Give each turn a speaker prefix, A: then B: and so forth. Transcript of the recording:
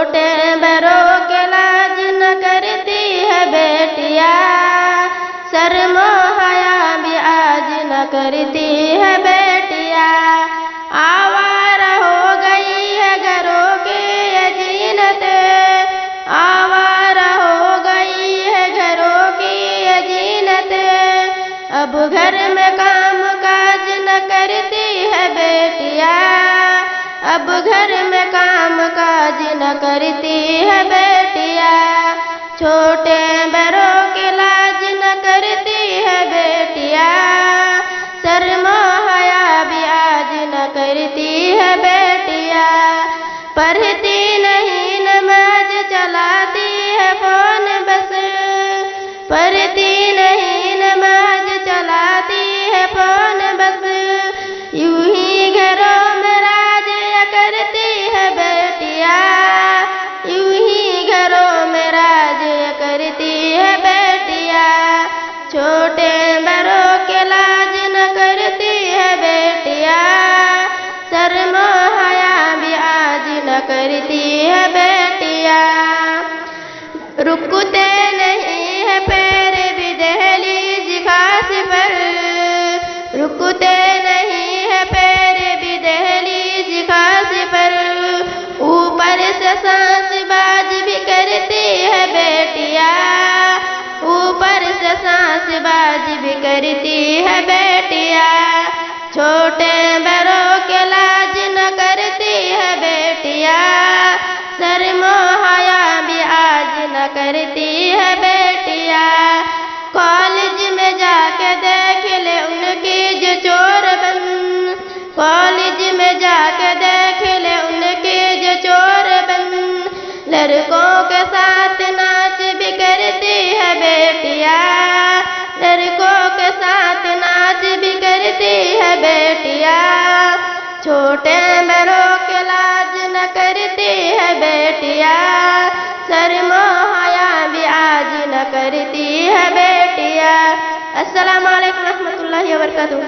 A: छोटे बड़ों के लाज न करती है बेटिया, शर्म हया भी आज न करती है बेटिया। आवारा हो गई है घरों की ये जीनत, आवारा हो गई है घरों की ये जीनत। अब घर में काम काज न करती है बेटिया, अब घर में काम काज न करती है बेटिया। छोटे बड़ों के लाज न करती है बेटिया, शर्म हया भी आज न करती है बेटिया। पढ़ती नहीं नमाज चलाती है फोन बस, पढ़ती नहीं नमाज चलाती है फोन बस। यूं ही घरों में राज करती है बेटिया, यूं ही घरों में राज करती है बेटिया। छोटे बड़ों के लाज न करती है बेटिया, शर्म हया भी आज न करती है बेटिया। रुकते नहीं है पैर भी दहलीज खास पर, रुकते नहीं है पैर भी दहलीज खास पर। ऊपर से सांस बाज भी करती है बेटिया, ऊपर से सांस बाज भी करती है बेटिया। छोटे बड़ों के लाज न करती है बेटिया, शर्म हया भी आज न करती है बेटिया। कॉलेज में जाके देख ले उनकी जो चोर बन, कॉलेज में जाके देख ले उनकी जो चोर बन। लड़कों के साथ नाच भी करती है बेटिया, लड़कों के साथ नाच भी करती है बेटिया। छोटे बड़ों के लाज न करती है बेटिया, शर्म हया भी आज न करती है बेटिया। अस्सलामु अलैकुम रहमतुल्लाहि व बरकातुहू।